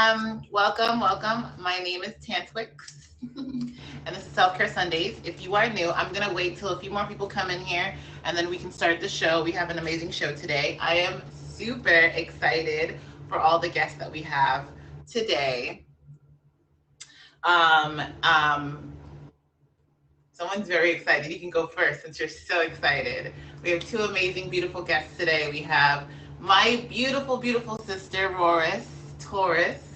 Welcome. My name is Tantwix, and this is Self Care Sundays. If you are new, I'm gonna wait till a few more people come in here, and then we can start the show. We have an amazing show today. I am super excited for all the guests that we have today. Um, um, Someone's very excited. You can go first since you're so excited. We have two amazing, beautiful guests today. We have my beautiful sister, Taurus.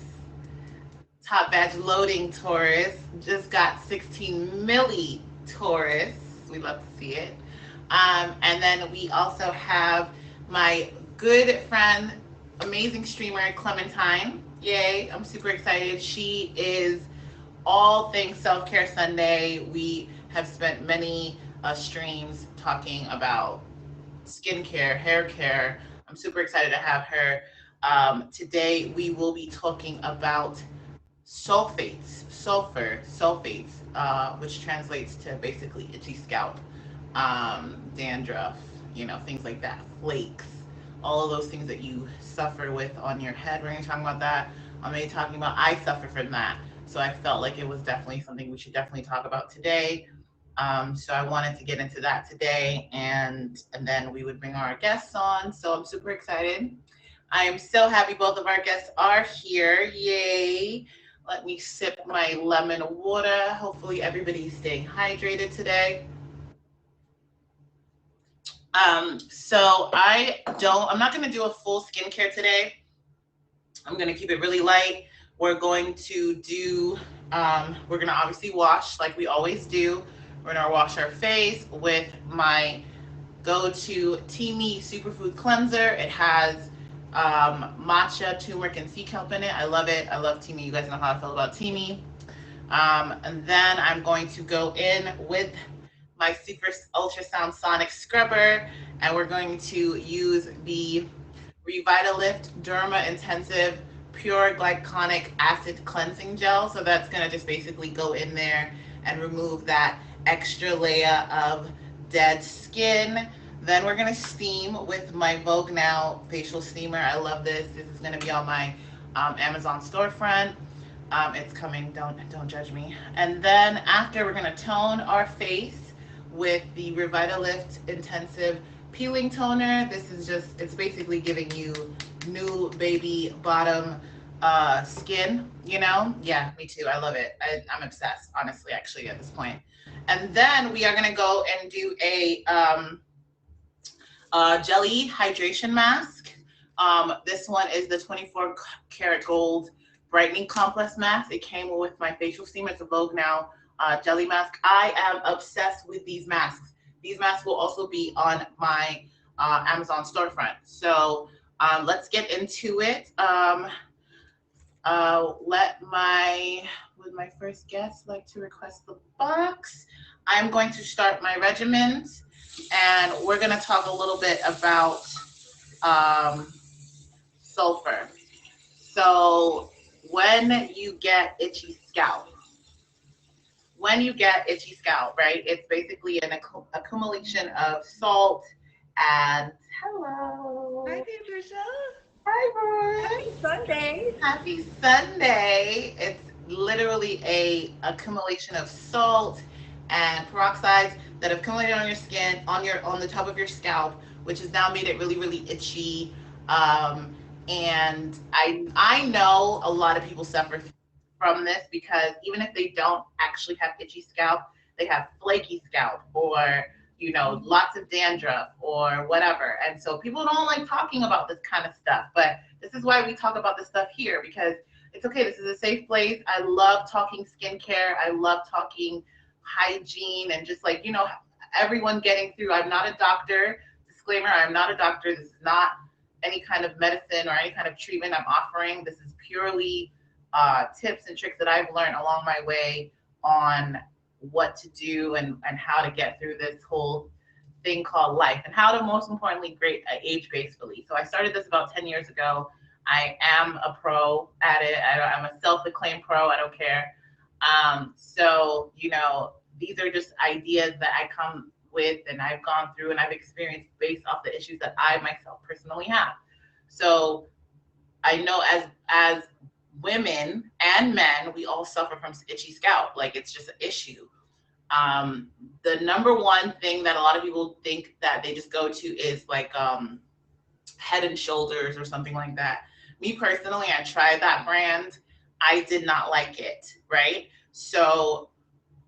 Top badge loading Taurus. Just got 16 milli Taurus. We love to see it. And then we also have my good friend, amazing streamer, Clementine. Yay, I'm super excited. She is all things Self Care Sunday. We have spent many streams talking about skincare, hair care. I'm super excited to have her. Today, we will be talking about sulfates, which translates to basically itchy scalp, dandruff, things like that, flakes, all of those things that you suffer with on your head. We're going to talk about that. I'm going to be talking about I suffer from that. So I felt like it was definitely something we should definitely talk about today. So I wanted to get into that today, and then we would bring our guests on. So I'm super excited. I am so happy both of our guests are here. Yay! Let me sip my lemon water. Hopefully everybody's staying hydrated today. I'm not gonna do a full skincare today. I'm gonna keep it really light. We're gonna obviously wash like we always do. We're gonna wash our face with my go-to Teamy Superfood Cleanser. It has matcha, turmeric, and sea kelp in it. I love it. I love Teamy. You guys know how I feel about Teamy. And then I'm going to go in with my Super Ultrasound Sonic Scrubber, and we're going to use the Revitalift Derma Intensive Pure Glycolic Acid Cleansing Gel. So that's going to just basically go in there and remove that extra layer of dead skin. Then we're going to steam with my Vogue Now facial steamer. I love this. This is going to be on my Amazon storefront. It's coming. Don't judge me. And then after, we're going to tone our face with the Revitalift Intensive Peeling Toner. It's basically giving you new baby bottom skin, Yeah, me too. I love it. I'm obsessed, honestly, actually, at this point. And then we are going to go and do a jelly hydration mask. This one is the 24 karat gold brightening complex mask. It came with my facial steamer. It's a Vogue Now jelly mask. I am obsessed with these masks. These masks will also be on my Amazon storefront. So let's get into it. Would my first guest like to request the box? I'm going to start my regimens, and we're going to talk a little bit about um, sulfur. So when you get itchy scalp, right, it's basically an accumulation of salt and Hi hello. there, Trisha. Hi, Happy Roy. Sunday. Happy Sunday. It's literally a accumulation of salt and peroxides that have accumulated on your skin, on the top of your scalp, which has now made it really itchy. And I know a lot of people suffer from this because even if they don't actually have itchy scalp, they have flaky scalp or lots of dandruff or whatever. And so people don't like talking about this kind of stuff, but this is why we talk about this stuff here, because it's okay. This is a safe place. I love talking skincare. I love talking hygiene and just like, everyone getting through. I'm not a doctor. Disclaimer, I'm not a doctor. This is not any kind of medicine or any kind of treatment I'm offering. This is purely tips and tricks that I've learned along my way on what to do and how to get through this whole thing called life, and how to most importantly age gracefully. So I started this about 10 years ago. I am a pro at it. I'm a self-acclaimed pro. I don't care. So these are just ideas that I come with and I've gone through and I've experienced based off the issues that I myself personally have. So I know as women and men, we all suffer from itchy scalp. Like it's just an issue. Um, the number one thing that a lot of people think that they just go to is like Head and Shoulders or something like that. Me personally, I tried that brand. I did not like it, right? So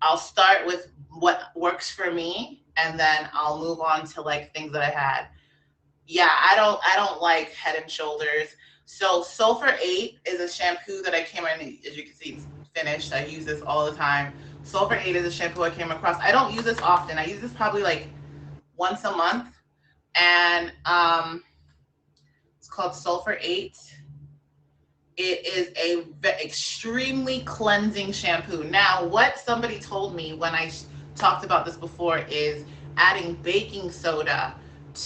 I'll start with what works for me and then I'll move on to like things that I had. Yeah, I don't like Head and Shoulders. So Sulfur 8 is a shampoo that I came in, as you can see, it's finished. I use this all the time. Sulfur 8 is a shampoo I came across. I don't use this often. I use this probably like once a month. And it's called Sulfur 8. It is a extremely cleansing shampoo. Now, what somebody told me when I talked about this before is adding baking soda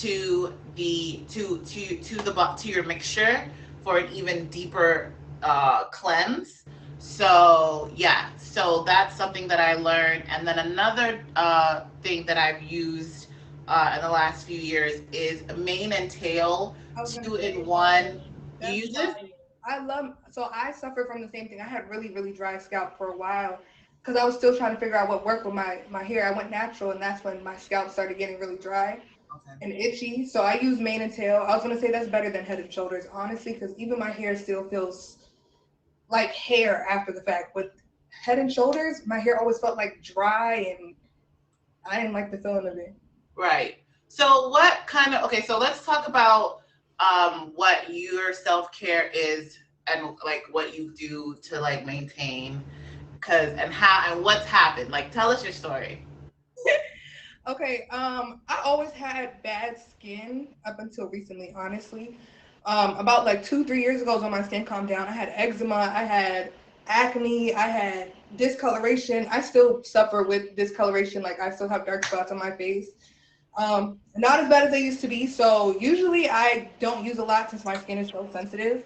to to your mixture for an even deeper cleanse. So yeah, so that's something that I learned. And then another thing that I've used in the last few years is mane and tail I was gonna two in say, one. You that's use fire. this? So I suffer from the same thing. I had really, really dry scalp for a while because I was still trying to figure out what worked with my hair. I went natural, and that's when my scalp started getting really dry Okay. and itchy. So I use mane and tail. I was gonna say that's better than Head and Shoulders, honestly, because even my hair still feels like hair after the fact. With Head and Shoulders, my hair always felt like dry, and I didn't like the feeling of it. Right. So what kind of okay, so let's talk about what your self-care is and like what you do to like maintain cuz and how and what's happened. Like tell us your story. Okay, I always had bad skin up until recently, honestly. About like 2, 3 years ago is when my skin calmed down. I had eczema, I had acne, I had discoloration. I still suffer with discoloration, like I still have dark spots on my face. Not as bad as they used to be. So usually I don't use a lot since my skin is so sensitive.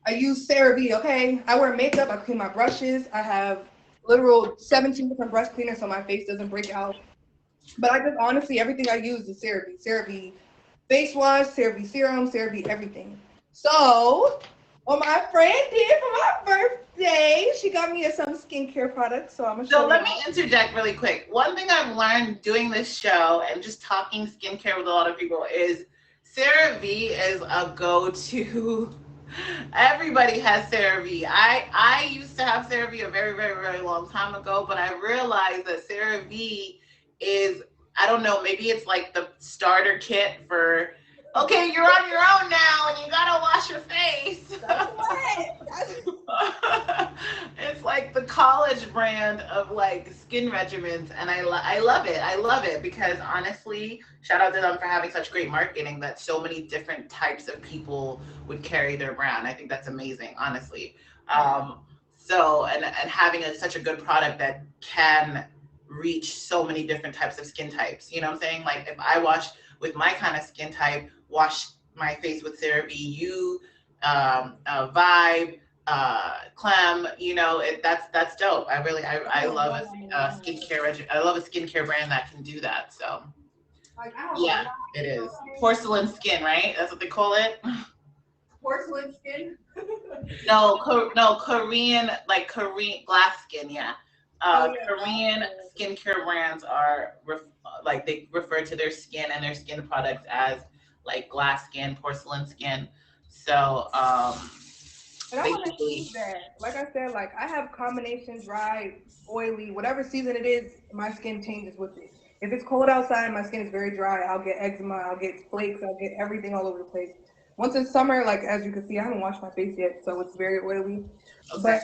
I use CeraVe, okay? I wear makeup, I clean my brushes, I have literal 17 different brush cleaners so my face doesn't break out. But I just honestly, everything I use is CeraVe. CeraVe face wash, CeraVe serum, CeraVe everything. So, what my friend did for my birthday, she got me some skincare products. So I'm gonna So show let me y'all. interject really quick. One thing I've learned doing this show and just talking skincare with a lot of people is CeraVe is a go-to. Everybody has CeraVe. I used to have CeraVe a very very long time ago, but I realized that CeraVe is I don't know, maybe it's like the starter kit for okay, you're on your own now and you gotta wash your face. That's what. That's It's like the college brand of like skin regimens, and I love it. I love it because honestly, shout out to them for having such great marketing that so many different types of people would carry their brand. I think that's amazing, honestly. So and having such a good product that can reach so many different types of skin types. You know what I'm saying? Like if I wash with my kind of skin type, wash my face with CeraVe, you Vibe, Clem. You know, that's dope. I gonna love go on the a line. I love a skincare brand that can do that. So Like I have a yeah, lot. it is Okay. porcelain skin, right? That's what they call it. Porcelain skin. No, no Korean like Korean glass skin. Yeah, Oh yeah, glass Korean skin. skincare brands are like they refer to their skin and their skin products as like glass skin, porcelain skin. So And I want to basically change that. Like I said, like I have combination dry, oily, whatever season it is, my skin changes with it. If it's cold outside, my skin is very dry. I'll get eczema, I'll get flakes, I'll get everything all over the place. Once it's summer, like as you can see, I haven't washed my face yet, so it's very oily. okay. But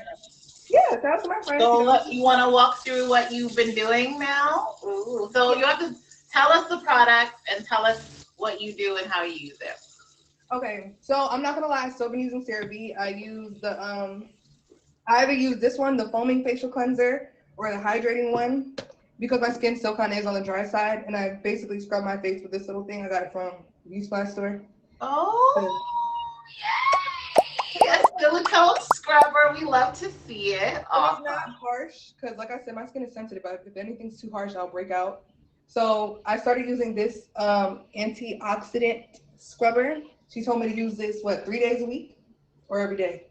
yeah, shout out to my friend. She So got me. you want to walk through what you've been doing now? Ooh. So Yeah. you have to tell us the products and tell us what you do and how you use it. Okay, so I'm not gonna lie, I've still been using CeraVe. I use the I either use this one, the foaming facial cleanser, or the hydrating one, because my skin still kind of is on the dry side, and I basically scrub my face with this little thing. I got it from Beauty Supply store. Oh, yay! A silicone scrubber. We love to see it. And it's not Awesome. harsh, because like I said, my skin is sensitive. If anything's too harsh, I'll break out. So I started using this antioxidant scrubber. She told me to use this, what, 3 days a week or every day?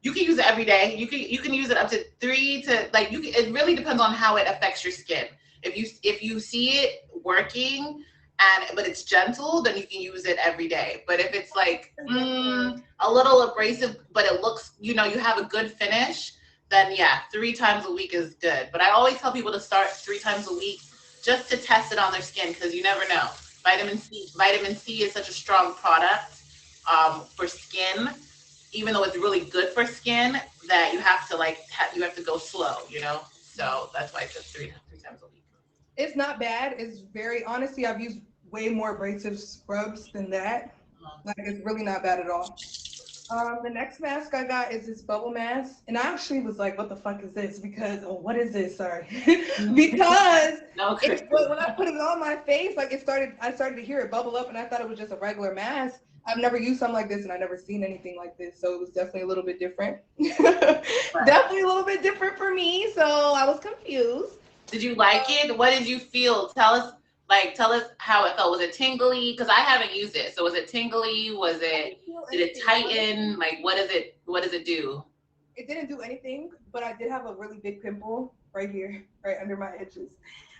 You can use it every day. You can use it up to three to like you. Can, it really depends on how it affects your skin. If you see it working and but it's gentle, then you can use it every day. But if it's like a little abrasive, but it looks you have a good finish, then yeah, 3 times a week is good. But I always tell people to start 3 times a week just to test it on their skin because you never know. Vitamin C is such a strong product for skin even though it's really good for skin, that you have to you have to go slow, So that's why I said three times a week. It's not bad. It's very honestly, I've used way more abrasive scrubs than that. Like it's really not bad at all. The next mask I got is this bubble mask, and I actually was like, "What the fuck is this?" Because what is this? Sorry, because No, Chris. when I put it on my face, like I started to hear it bubble up, and I thought it was just a regular mask. I've never used something like this, and I never seen anything like this, so it was definitely a little bit different. Definitely a little bit different for me, so I was confused. Did you like it? What did you feel? Tell us how it felt. Was it tingly? Because I haven't used it. So was it tingly? Did it tighten? Like what does it do? It didn't do anything, but I did have a really big pimple right here, right under my edges.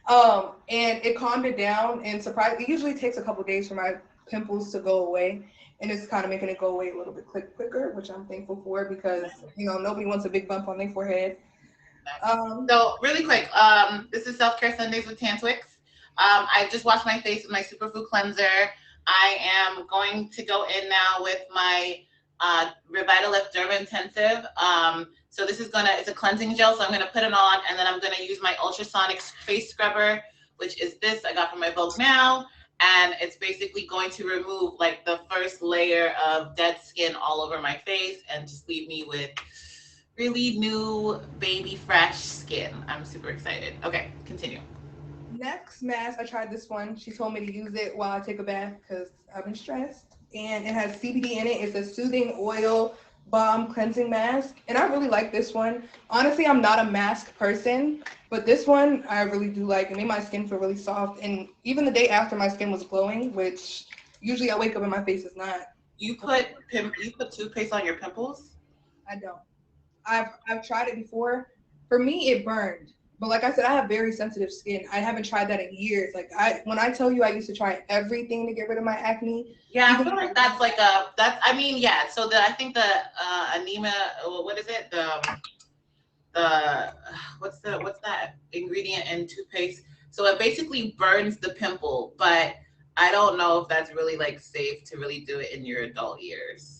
And it calmed it down and surprised. It usually takes a couple days for my pimples to go away, and it's kind of making it go away a little bit quicker, which I'm thankful for because nobody wants a big bump on their forehead. So really quick, this is Self Care Sundays with Tantwix. I just washed my face with my superfood cleanser. I am going to go in now with my Revitalift Derma Intensive. So it's a cleansing gel, so I'm gonna put it on, and then I'm gonna use my ultrasonic face scrubber, which is this I got from my Vogue Now, and it's basically going to remove like the first layer of dead skin all over my face and just leave me with really new baby fresh skin. I'm super excited. Okay, continue. Next mask, I tried this one. She told me to use it while I take a bath because I've been stressed. And it has CBD in it. It's a soothing oil balm cleansing mask. And I really like this one. Honestly, I'm not a mask person, but this one I really do like. It made my skin feel really soft. And even the day after, my skin was glowing, which usually I wake up and my face is not. You put toothpaste on your pimples? I don't. I've tried it before. For me, it burned. But like I said, I have very sensitive skin. I haven't tried that in years. Like when I tell you I used to try everything to get rid of my acne. Yeah, I feel like I mean, yeah. So I think the anema, what is it? The what's that ingredient in toothpaste? So it basically burns the pimple, but I don't know if that's really like safe to really do it in your adult years.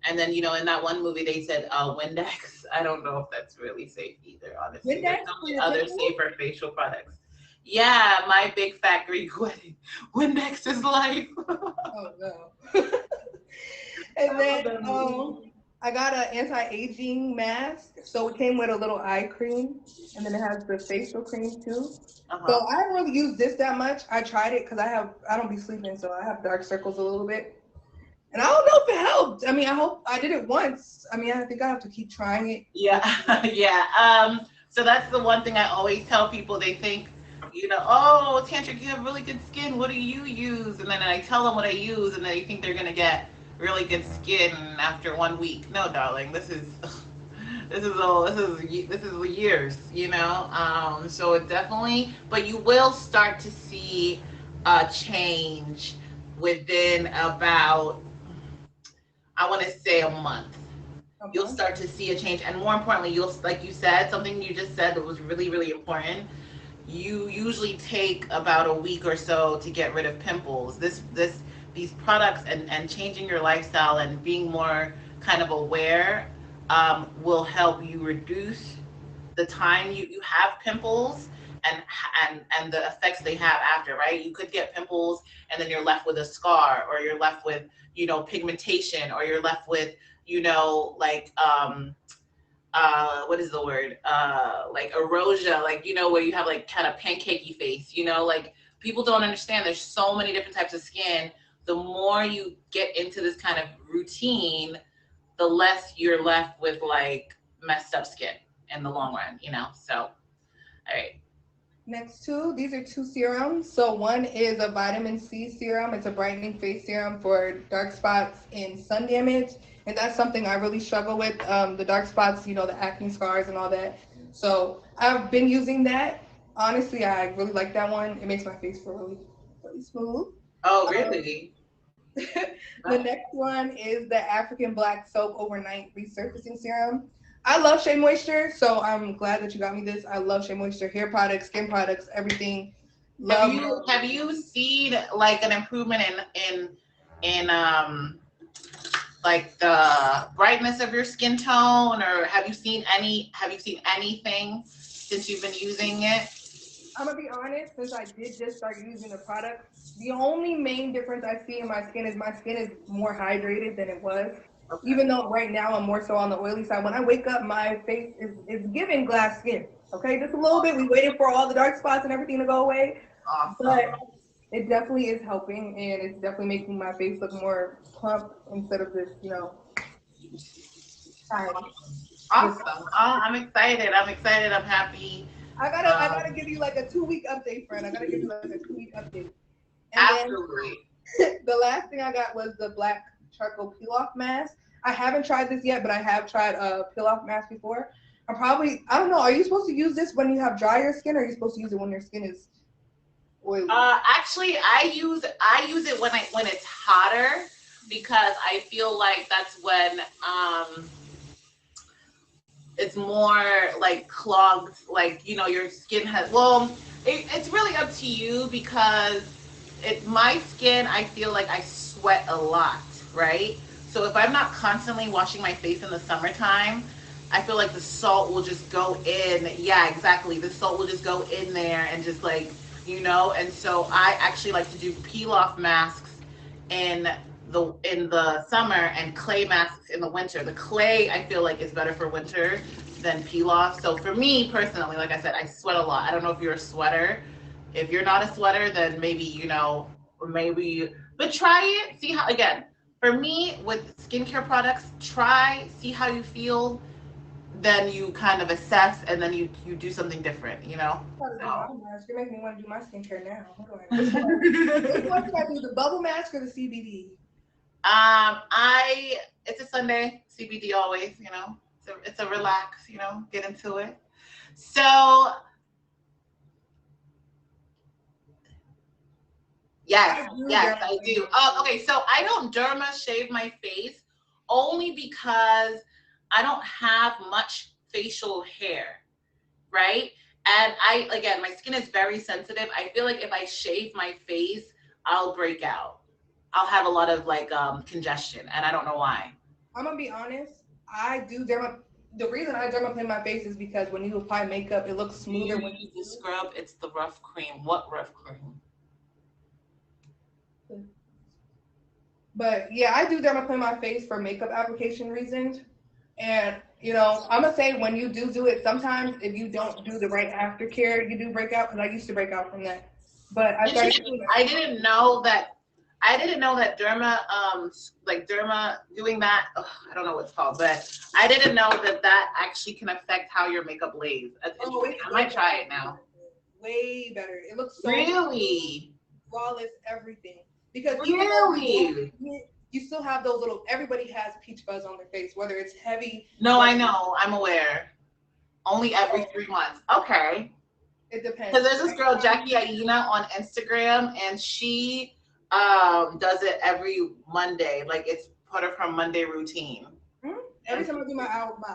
And then in that one movie they said Windex. I don't know if that's really safe either. Honestly, there's Windex so for many your other pimples? safer facial products. Yeah, my big fat Greek wedding. Windex is life. Oh no. And I love then that movie. I got an anti-aging mask. So it came with a little eye cream, and then it has the facial cream too. Uh So huh. I haven't really used this that much. I tried it because I don't be sleeping, so I have dark circles a little bit. And I don't know if it helped. I mean, I hope I did it once. I mean, I think I have to keep trying it. Yeah, yeah. So that's the one thing I always tell people. They think, oh, Tantric, you have really good skin. What do you use? And then I tell them what I use, and they think they're gonna get really good skin after 1 week. No, darling, this is this is years. So it definitely, but you will start to see a change within about, I want to say, a month. A You'll month. start to see a change, and more importantly, you'll, like you said, something you just said that was really really important. You usually take about a week or so to get rid of pimples. These products, and changing your lifestyle and being more kind of aware, will help you reduce the time you have pimples, and the effects they have after, right? You could get pimples and then you're left with a scar, or you're left with pigmentation, or you're left with like what is the word, like erosion, like where you have like kind of pancakey face, like people don't understand there's so many different types of skin. The more you get into this kind of routine, the less you're left with like messed up skin in the long run, so all right. Next two, these are two serums. So one is a vitamin C serum. It's a brightening face serum for dark spots and sun damage. and that's something I really struggle with. The dark spots, the acne scars and all that. So I've been using that. Honestly, I really like that one. It makes my face feel really, really smooth. Oh, Um, really? the next one is the African Black Soap Overnight Resurfacing Serum. I love Shea Moisture, so I'm glad that you got me this. I love Shea Moisture, hair products, skin products, everything. Have Love. you have you seen like an improvement in like the brightness of your skin tone, or have you seen anything since you've been using it? I'm gonna be honest, since I did just start using the product, the only main difference I see in my skin is more hydrated than it was. Okay. Even though right now I'm more so on the oily side. When I wake up, my face is giving glass skin. Okay, just a little bit. We Awesome. waited for all the dark spots and everything to go away, but Awesome. it definitely is helping, and it's definitely making my face look more plump instead of this, shiny. This Awesome. Oh, I'm excited. I'm excited. I'm happy. I gotta Um, give you like a 2 week update, friend. I gotta give you like a 2 week update. And then Absolutely. the last thing I got was the black charcoal peel off mask. I haven't tried this yet, but I have tried a peel off mask before. I don't know. Are you supposed to use this when you have drier skin, or are you supposed to use it when your skin is oily? Actually, I use it when it's hotter because I feel like that's when it's more like clogged, like your skin has. Well, it's really up to you because my skin. I feel like I sweat a lot, right? So if I'm not constantly washing my face in the summertime, I feel like the salt will just go in. Yeah, exactly. The salt will just go in there and just like And so I actually like to do peel off masks in the summer and clay masks in the winter. The clay I feel like is better for winter than peel off. So for me personally, like I said, I sweat a lot. I don't know if you're a sweater. If you're not a sweater, then maybe but try it. See how again. For me, with skincare products, see how you feel, then you kind of assess, and then you do something different. Gotta do my So. mask. You're making me want to do my skincare now. Which one should I do? The bubble mask or the CBD? I it's a Sunday CBD always, it's a relax, get into it. So yes, I do yes, I dermaplane. do. Okay, so I don't derma shave my face only because I don't have much facial hair, right? And again, my skin is very sensitive. I feel like if I shave my face, I'll break out. I'll have a lot of like congestion, and I don't know why. I'm gonna be honest. I do derma. The reason I dermaplane my face is because when you apply makeup, it looks Do you smoother when use the scrub? It's the rough cream. What rough cream? you. But yeah, I do dermaplane my face for makeup application reasons. And I'm gonna say when you do it, sometimes if you don't do the right aftercare, you do break out. Because I used to break out from that, but I started Interesting. doing I that. didn't know that. I didn't know that derma, like derma doing that. Ugh, I don't know what it's called, but I didn't know that that actually can affect how your makeup lays. That's Oh, interesting. it's I way might try better. it now. Way better. It looks so Really? flawless, everything. Because even though you don't Really? see it, you still have those little. Everybody has peach fuzz on their face, whether it's heavy, No, I whether know. I'm aware. Only every so 3 months. Okay. it Because depends. there's this girl, Jackie Aina, on Instagram, and she does it every Monday. Like it's part of her Monday routine. Every And time I do my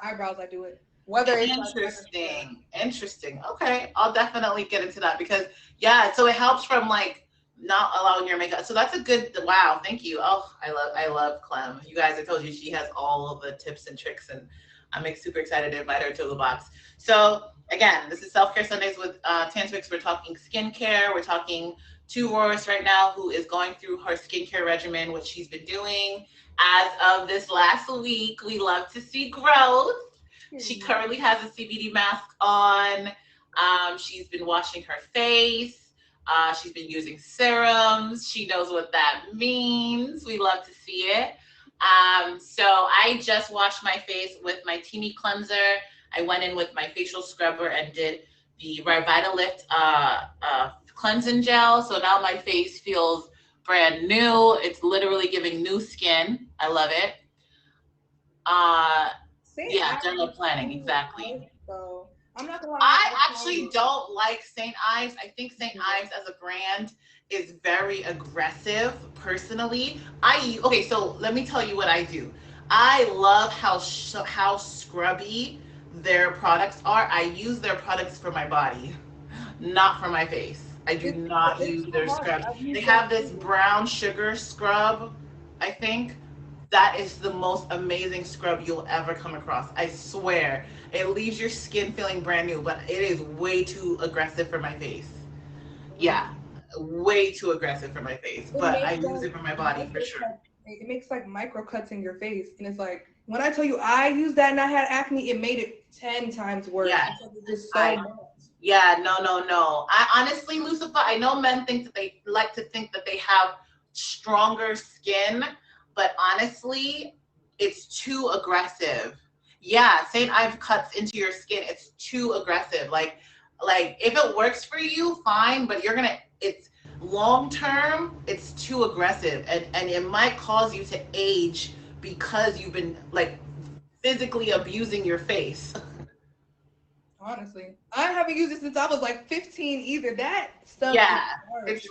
eyebrows, I do it. Whether it's like interesting. Interesting. Okay. I'll definitely get into that because yeah, so it helps from like not allowing your makeup. So that's a good wow, thank you. Oh, I love Clem. You guys, I told you she has all of the tips and tricks, and I'm super excited to invite her to the box. So again, this is Self-Care Sundays with Tantwix. We're talking skincare. We're talking to Roris right now, who is going through her skincare regimen, which she's been doing as of this last week. We love to see growth. She period. currently has a CBD mask on. She's been washing her face. She's been using serums. She knows what that means. We love to see it. So I just washed my face with my Teamy cleanser. I went in with my facial scrubber and did the Revitalift cleansing gel. So now my face feels brand new. It's literally giving new skin. I love it. Uh, St. yeah, Ives general is planning, too exactly. harsh, so I'm not gonna lie, I I tried actually it. don't like St. Ives. I think St. Ives as a brand is very aggressive. Personally, okay. So let me tell you what I do. I love how scrubby their products are. I use their products for my body, not for my face. I do not It's use too their harsh. scrubs. I've They used that have this too. brown sugar scrub, I think. That is the most amazing scrub you'll ever come across. I swear. It leaves your skin feeling brand new, but it is way too aggressive for my face. Yeah, Really. way too aggressive for my face, It but I makes use it for my body for sure. it makes like micro cuts in your face, and it's like when I tell you I used that and I had acne, it made it 10 times worse Yes, because it's just so I much. Yeah, no, no, no. I honestly, Lucifer, I know men think that they like to think that they have stronger skin, but honestly, it's too aggressive. Yeah, St. Ives cuts into your skin. It's too aggressive. Like if it works for you, fine, but it's long term, it's too aggressive and it might cause you to age because you've been like physically abusing your face. Honestly, I haven't used it since I was like 15 either. That stuff is Yeah, harsh.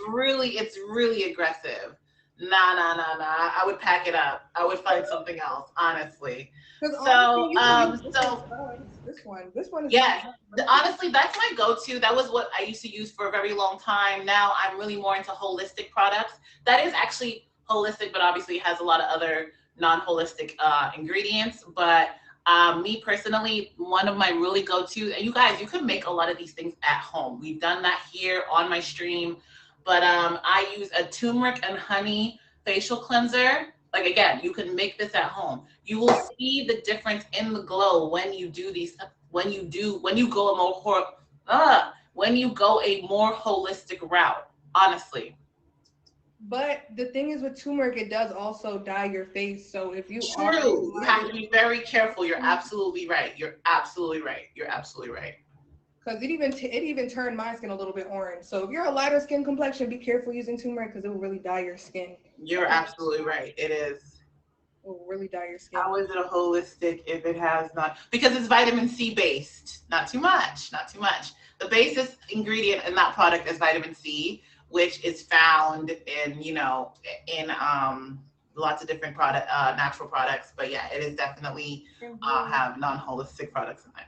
it's really aggressive. Nah, nah, nah, nah. I would pack it up. I would find something else, honestly. Because honestly, So, you can use different so scrubs. This one is really yes, not aggressive. honestly, that's my go-to. That was what I used to use for a very long time. Now I'm really more into holistic products. That is actually holistic, but obviously has a lot of other non-holistic ingredients. But me personally, one of my really go-to, and you guys, you can make a lot of these things at home. We've done that here on my stream. But I use a turmeric and honey facial cleanser. Like again, you can make this at home. You will see the difference in the glow when you do these when you go a when you go a more holistic route, honestly. But the thing is with turmeric, it does also dye your face. So if you are True, you have lighter, to be very careful. You're absolutely right. You're absolutely right. You're absolutely right. because it even turned my skin a little bit orange. So if you're a lighter skin complexion, be careful using turmeric because it will really dye your skin. You're absolutely right. It is. It will really dye your skin. How is it a holistic if it has not? Because it's vitamin C based. Not too much. Not too much. The basis ingredient in that product is vitamin C, which is found in in lots of different natural products. But yeah, it is definitely have non holistic products in there.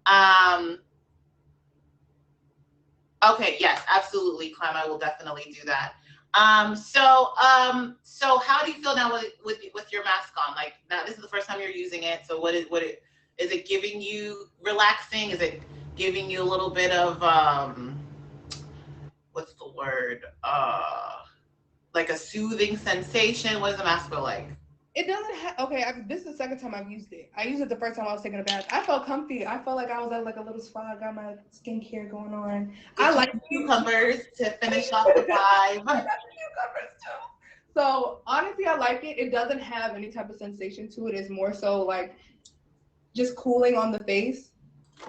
Um, Okay, yes, absolutely, Clem. I will definitely do that. So how do you feel now with your mask on? Like now, this is the first time you're using it. So is it giving you relaxing? Is it giving you a little bit of what's the word? Like a soothing sensation. What does the mask feel like? It doesn't have. Okay, this is the second time I've used it. I used it the first time I was taking a bath. I felt comfy. I felt like I was at like a little spa. I got my skincare going on. I Get you like some it. cucumbers to finish off the I vibe. got the cucumbers too. So honestly, I like it. It doesn't have any type of sensation to it. It's more so like just cooling on the face.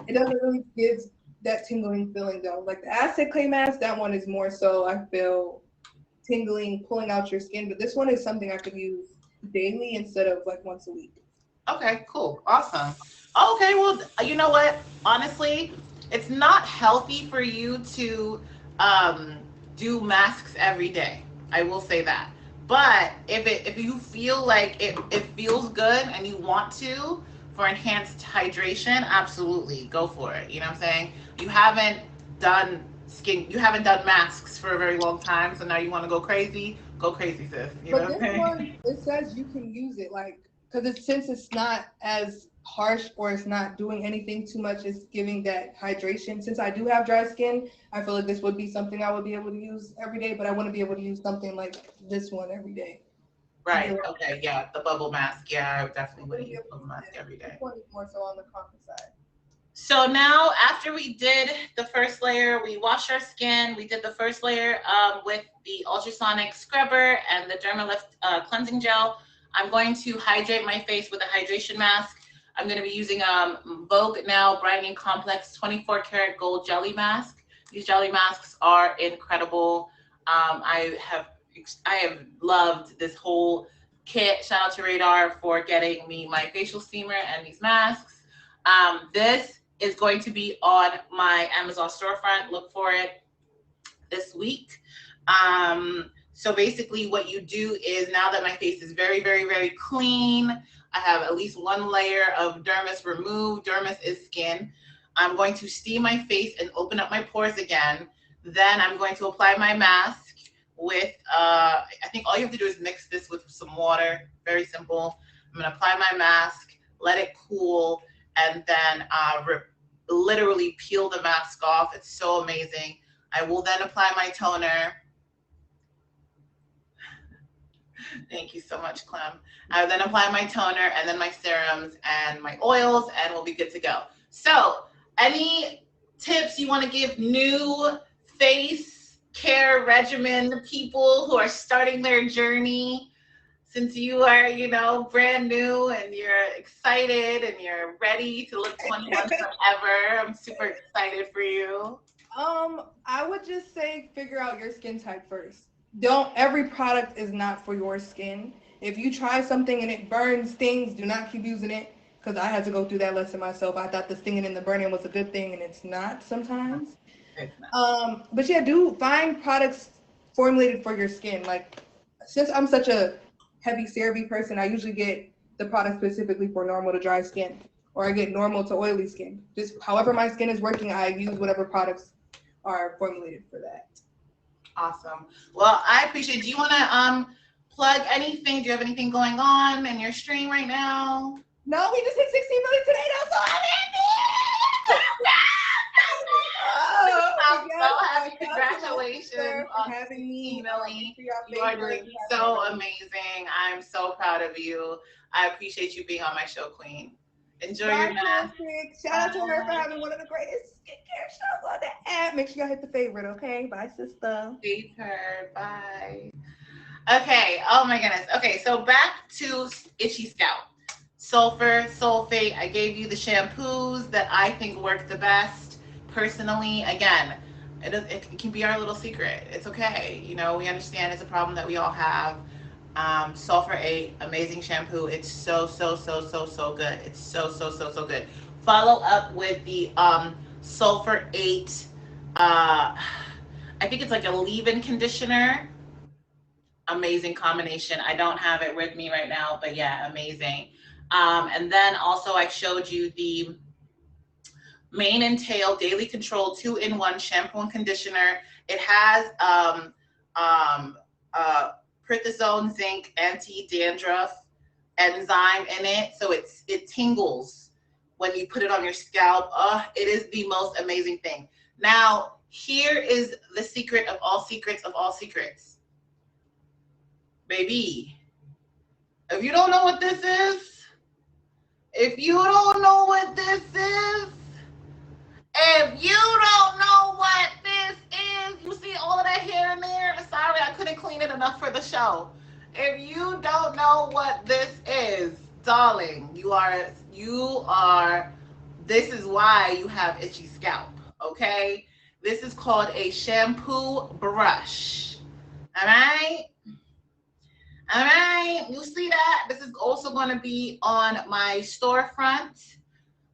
It doesn't really give that tingling feeling though. Like the acid clay mask, that one is more so I feel tingling, pulling out your skin. But this one is something I could use daily instead of like once a week. Okay, cool. Awesome. Okay, well, you know what? Honestly, it's not healthy for you to um, do masks every day. I will say that. But if you feel like it feels good and you want to for enhanced hydration, absolutely go for it. You know what I'm saying? You haven't done masks for a very long time, so now you want to go crazy, sis. You know But what I'm this saying? one, it says you can use it like because since it's not as harsh or it's not doing anything too much, it's giving that hydration. Since I do have dry skin, I feel like this would be something I would be able to use every day, but I wouldn't be able to use something like this one every day. It'd be a Right. lot. Okay. Yeah. The bubble mask. Yeah, I I definitely wouldn't wouldn't be use able to bubble use mask this. every This day. one is more so on the common side. So now, after we did the first layer, we washed our skin. We did the first layer with the ultrasonic scrubber and the Dermalift cleansing gel. I'm going to hydrate my face with a hydration mask. I'm going to be using Vogue Now Brightening Complex 24 karat gold jelly mask. These jelly masks are incredible. I have loved this whole Kit, shout out to Radar for getting me my facial steamer and these masks. This is going to be on my Amazon storefront. Look for it this week. So basically, what you do is now that my face is very, very, very clean, I have at least one layer of dermis removed. Dermis is skin. I'm going to steam my face and open up my pores again. Then I'm going to apply my mask with, I think all you have to do is mix this with some water. Very simple. I'm going to apply my mask, let it cool, and then literally peel the mask off. It's so amazing. I will then apply my toner. Thank you so much, Clem. I will then apply my toner and then my serums and my oils, and we'll be good to go. So, any tips you want to give new face care regimen people who are starting their journey? Since you are, brand new and you're excited and you're ready to look 21 forever, I'm super excited for you. I would just say figure out your skin type first. Every product is not for your skin. If you try something and it burns things, do not keep using it, because I had to go through that lesson myself. I thought the stinging and the burning was a good thing, and it's not sometimes. But yeah, do find products formulated for your skin. Like, since I'm such a heavy CeraVe person, I usually get the product specifically for normal to dry skin, or I get normal to oily skin. Just however my skin is working, I use whatever products are formulated for that. Awesome. Well, I appreciate it. Do you want to plug anything? Do you have anything going on in your stream right now? No, we just hit 16 million today. That's so happy. I'm so happy. Congratulations on having me, Millie. You are doing so amazing. I'm so proud of you. I appreciate you being on my show, Queen. Enjoy your mask. Shout out to her for having one of the greatest skincare shows on the app. Make sure y'all hit the favorite, okay? Bye, sister. Save her. Bye. Okay. Oh my goodness. Okay. So back to itchy scalp. Sulfur, sulfate. I gave you the shampoos that I think work the best. Personally, again, it can be our little secret. It's okay. We understand it's a problem that we all have. Sulfur 8, amazing shampoo. It's so good. It's so good. Follow up with the Sulfur 8. I think it's like a leave-in conditioner. Amazing combination. I don't have it with me right now, but yeah, amazing. And then also I showed you the Mane and Tail Daily Control 2-in-1 shampoo and conditioner. It has Prithazone zinc anti-dandruff enzyme in it, so it tingles when you put it on your scalp. It is the most amazing thing. Now, here is the secret of all secrets of all secrets. Baby, if you don't know what this is, if you don't know what this is, you see all of that hair in there? Sorry, I couldn't clean it enough for the show. If you don't know what this is, darling, this is why you have itchy scalp, okay? This is called a shampoo brush, all right? All right, you see that? This is also going to be on my storefront.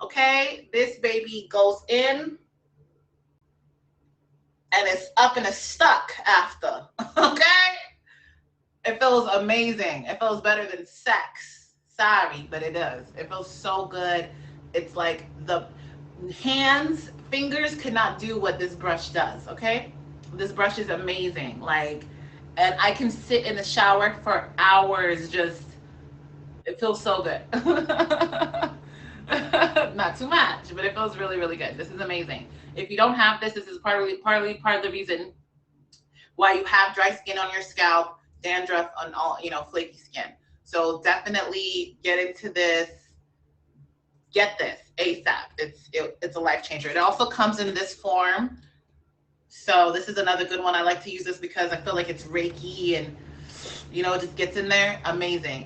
Okay, this baby goes in and it's up and it's stuck after. Okay, it feels amazing. It feels better than sex. Sorry, but it does. It feels so good. It's like the fingers could not do what this brush does. Okay, this brush is amazing. And I can sit in the shower for hours. It feels so good. Not too much, but it feels really, really good. This is amazing. If you don't have this is partly part of the reason why you have dry skin on your scalp, dandruff on all, flaky skin. So definitely get into this. Get this ASAP. It's a life changer. It also comes in this form. So this is another good one. I like to use this because I feel like it's Reiki and it just gets in there. Amazing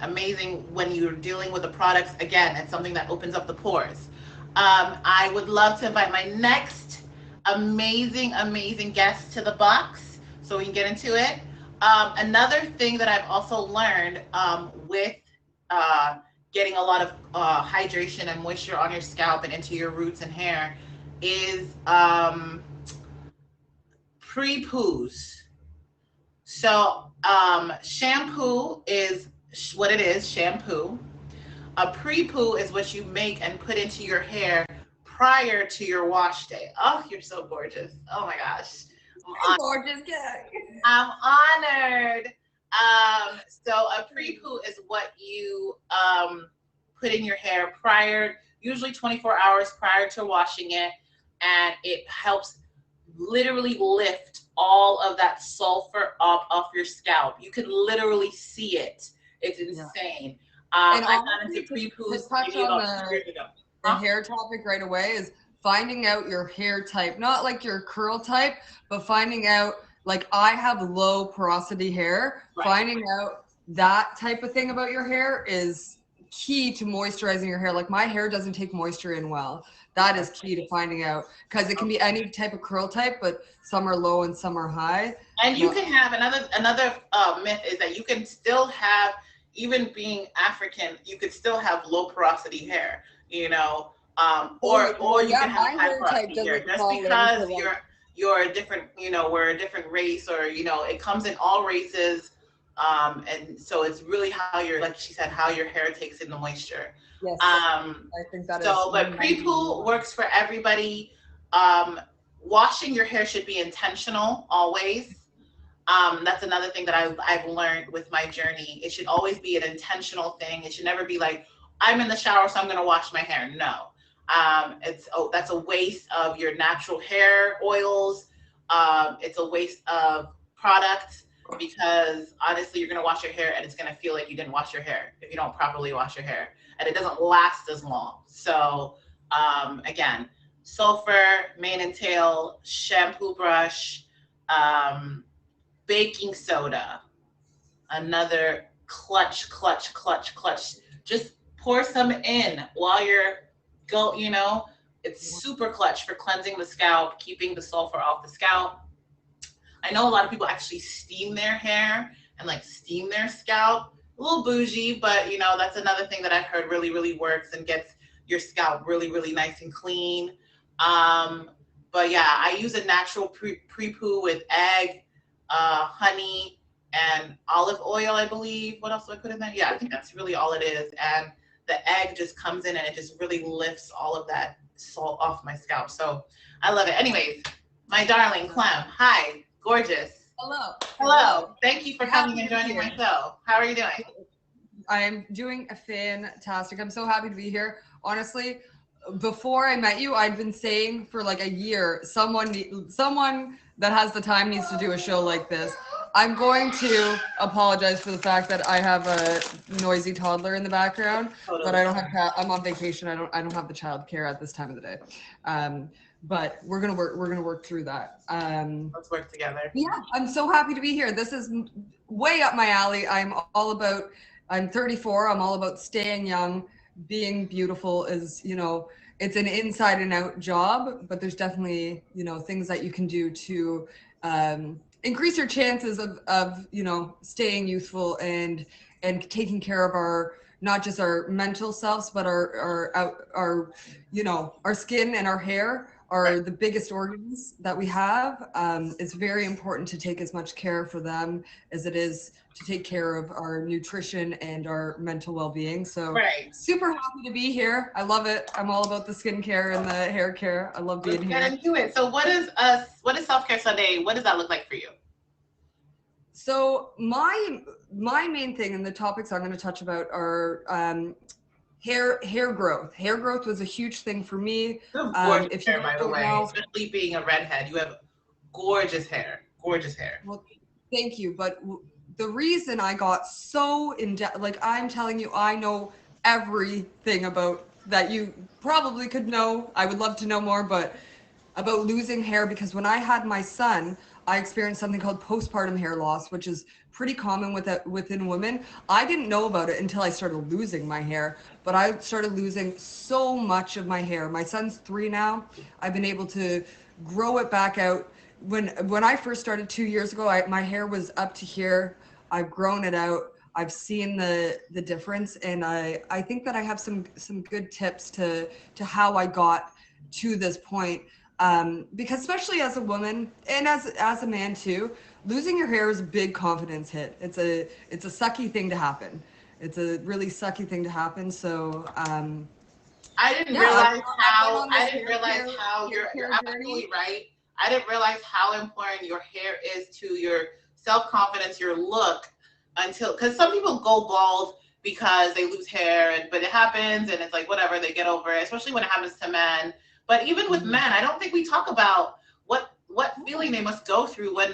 when you're dealing with the products. Again, it's something that opens up the pores. I would love to invite my next amazing guest to the box so we can get into it. Another thing that I've also learned with uh, getting a lot of hydration and moisture on your scalp and into your roots and hair is pre-poos. So shampoo is what it is, shampoo. A pre-poo is what you make and put into your hair prior to your wash day. Oh, you're so gorgeous. Oh my gosh. Gorgeous guy. I'm honored. So a pre-poo is what you put in your hair prior, usually 24 hours prior to washing it, and it helps literally lift all of that sulfur up off your scalp. You can literally see it. It's Yeah. insane. And I got into honestly, to pre-poos touch maybe on about 2 years ago. the Huh? hair topic right away is finding out your hair type, not like your curl type, but finding out like I have low porosity hair. Right. Finding out that type of thing about your hair is key to moisturizing your hair. Like my hair doesn't take moisture in well. That is key to finding out because it can be any type of curl type, but some are low and some are high. And you No, can have another myth is that you can still have, even being African, you could still have low porosity hair, you know, or you yeah, can have my high hair type porosity hair. doesn't Just fall into because like you're a different, you know, we're a different race, or you know, it comes in all races, and so it's really how your, like she said, how your hair takes in the moisture. yes. Um, I think that is so, but pre-poo 99. works for everybody. Um, Washing your hair should be intentional always. That's another thing that I've learned with my journey. It should always be an intentional thing. It should never be like, I'm in the shower, so I'm going to wash my hair. No. That's a waste of your natural hair oils. It's a waste of product, because honestly, you're going to wash your hair and it's going to feel like you didn't wash your hair if you don't properly wash your hair. And it doesn't last as long. So, again, sulfur, mane and tail, shampoo brush, um, baking soda, another clutch. Just pour some in while you're you know, it's super clutch for cleansing the scalp, keeping the sulfur off the scalp. I know a lot of people actually steam their hair and like steam their scalp. A little bougie, but you know, that's another thing that I've heard really works and gets your scalp really nice and clean. Um, but yeah, I use a natural pre-poo with egg, honey, and olive oil, I believe. What else do I put in there? Yeah, I think that's really all it is. And the egg just comes in and it just really lifts all of that salt off my scalp. So I love it. Anyways, my darling Clem, hi, gorgeous. Hello. Hello. Thank you for Happy coming and to be joining my here. show. How are you doing? I'm doing a fantastic. I'm so happy to be here. Honestly, before I met you, I'd been saying for like a year, someone that has the time needs to do a show like this. I'm going to apologize for the fact that I have a noisy toddler in the background, but Totally. I don't have. I'm on vacation. I don't have the child care at this time of the day. But we're gonna work. We're gonna work through that. Let's work together. Yeah, I'm so happy to be here. This is way up my alley. I'm 34. I'm all about staying young, being beautiful is, it's an inside and out job, but there's definitely, things that you can do to increase your chances of staying youthful and taking care of not just our mental selves, but our skin and our hair Right. are the biggest organs that we have. It's very important to take as much care for them as it is to take care of our nutrition and our mental well-being. So Right. super happy to be here. I love it. I'm all about the skincare and the hair care. I love being Let's here. get into it. So what is Self-Care Sunday? What does that look like for you? So my main thing and the topics I'm going to touch about are hair growth. Hair growth was a huge thing for me. You have gorgeous If you hair, by the don't way. know, Especially being a redhead, you have gorgeous hair. Gorgeous hair. well, thank you. But the reason I got so in depth, like I'm telling you, I know everything about that you probably could know. I would love to know more, but about losing hair, because when I had my son, I experienced something called postpartum hair loss, which is pretty common within women. I didn't know about it until I started losing my hair, but I started losing so much of my hair. My son's 3 now. I've been able to grow it back out when I first started 2 years ago, my hair was up to here. I've grown it out. I've seen the difference, and I think that I have some good tips to how I got to this point. Because especially as a woman and as a man too, losing your hair is a big confidence hit. It's a sucky thing to happen. It's a really sucky thing to happen. So I didn't yeah, realize I've been how on this you're hair care absolutely journey. right. I didn't realize how important your hair is to your self confidence, your look, until because some people go bald because they lose hair, and but it happens, and it's like whatever, they get over it. Especially when it happens to men. But even with Mhm. men, I don't think we talk about what feeling they must go through when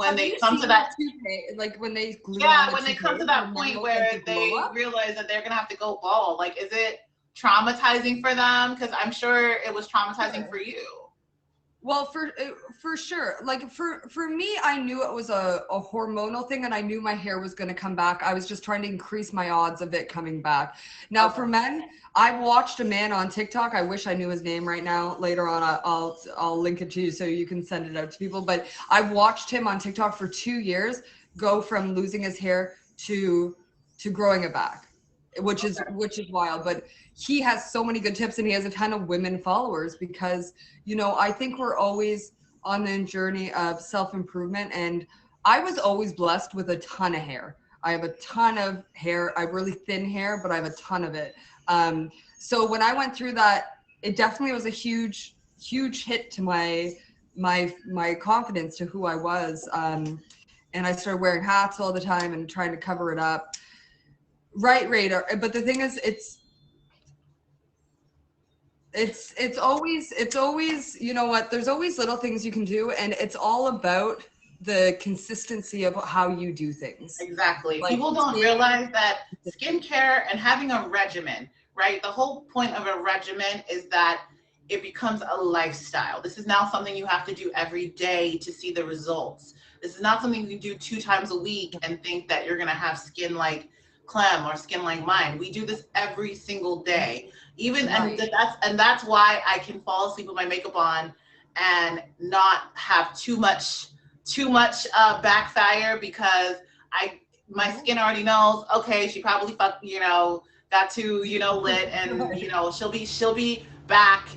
Have they you come to seen that. the toupee, like when they glue on Yeah, the when they come to toupee, that and then point they'll like where the glow they up? realize that they're gonna have to go bald, like, is it traumatizing for them? Because I'm sure it was traumatizing for Sure. you. Well, for sure. Like for me, I knew it was a hormonal thing, and I knew my hair was going to come back. I was just trying to increase my odds of it coming back. Now, Okay. for men, I watched a man on TikTok. I wish I knew his name right now. Later on, I'll link it to you so you can send it out to people. But I watched him on TikTok for 2 years go from losing his hair to growing it back, which is wild. But he has so many good tips, and he has a ton of women followers because I think we're always on the journey of self-improvement. And I was always blessed with a ton of hair. I have a ton of hair. I have really thin hair, but I have a ton of it. So when I went through that, it definitely was a huge hit to my confidence to who I was. And I started wearing hats all the time and trying to cover it up. Right, Radar. But the thing is, it's always what, there's always little things you can do, and it's all about the consistency of how you do things, Exactly. like People don't staying realize that consistent. skincare and having a regimen, right? The whole point of a regimen is that it becomes a lifestyle. This is now something you have to do every day to see the results. This is not something you can do 2 times a week and think that you're going to have skin like Clem or skin like mine. We do this every single day. Even and Right. that's why I can fall asleep with my makeup on and not have too much backfire because I my Mhm. skin already knows. Okay, she probably got too lit, and Right. she'll be back.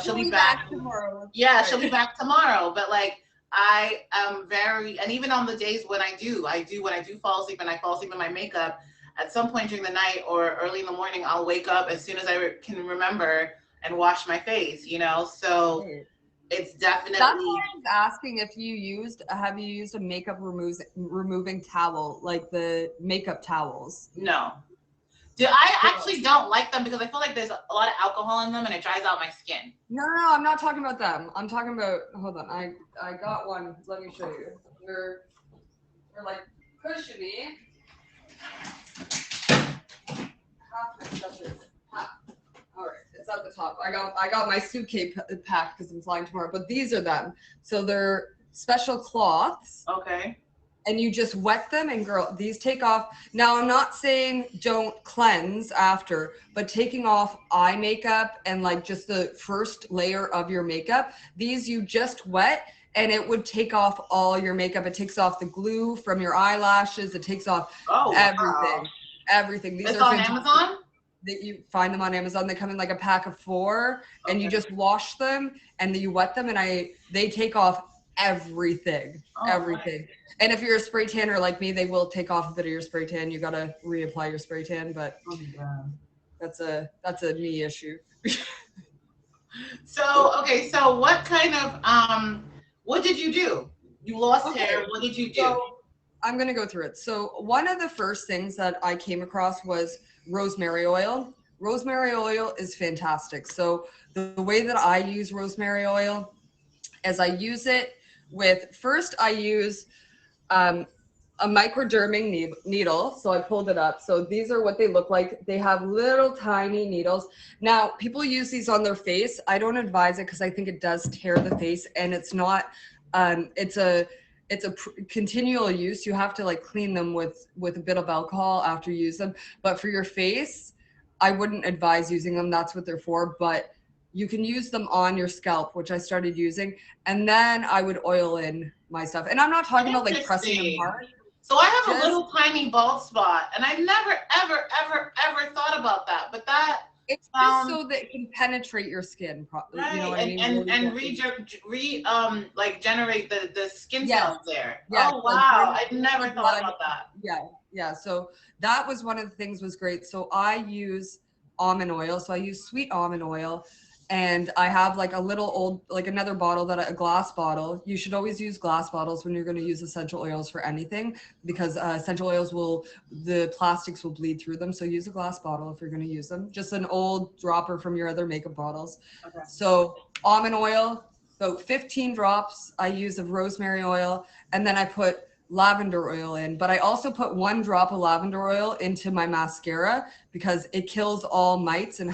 She'll We'll be be back. back tomorrow. Yeah, she'll be Right. back tomorrow. But like I am very, and even on the days when I do fall asleep and I fall asleep in my makeup, at some point during the night or early in the morning, I'll wake up as soon as I can remember and wash my face. So Right. it's That's why definitely I was asking if have you used a makeup removing towel, like the makeup towels? no. I actually don't like them because I feel like there's a lot of alcohol in them and it dries out my skin. No, I'm not talking about them. I'm talking about, hold on, I got one. Let me show you. They're like cushiony. Half my stuff is half. All right, it's at the top. I got my suitcase packed because I'm flying tomorrow. But these are them. So they're special cloths, Okay. and you just wet them. And girl, these take off. Now I'm not saying don't cleanse after, but taking off eye makeup and like just the first layer of your makeup, these you just wet. And it would take off all your makeup. It takes off the glue from your eyelashes. It takes off Oh wow. everything. Everything. These It's are on fantastic. Amazon? That you find them on Amazon. They come in like a pack of 4, and you Okay. just wash them and then you wet them, and they take off everything, Oh, everything. And if you're a spray tanner like me, they will take off a bit of your spray tan. You gotta reapply your spray tan, but nice. that's a me issue. So, okay, so what did you do? You lost hair. Okay, What did you do? so I'm gonna go through it. So one of the first things that I came across was rosemary oil. Rosemary oil is fantastic. So the way that I use rosemary oil is I use it with, first I use um, a microderming needle. So I pulled it up. So these are what they look like. They have little tiny needles. Now, people use these on their face. I don't advise it because I think it does tear the face, and it's not, it's a continual use. You have to like clean them with a bit of alcohol after you use them. But for your face, I wouldn't advise using them. That's what they're for. But You can use them on your scalp, which I started using, and then I would oil in my stuff. And I'm not talking about like pressing them Interesting. hard. So I have a Just little tiny bald spot, and I never, ever, ever, ever thought about that. But that it's just sounds so that it can penetrate your skin. You know right, what I and mean? and Really and gently. like generate the skin Yes, cells there. yes. Oh Like wow, bring I never the thought blood. about that. Yeah, yeah. So that was one of the things was great. So I use almond oil. So I use sweet almond oil, and I have like a little old, like another bottle a glass bottle. You should always use glass bottles when you're going to use essential oils for anything, because essential oils the plastics will bleed through them. So use a glass bottle if you're going to use them. Just an old dropper from your other makeup bottles. Okay. So almond oil, about 15 drops I use of rosemary oil, and then I put lavender oil in, but I also put 1 drop of lavender oil into my mascara because it kills all mites and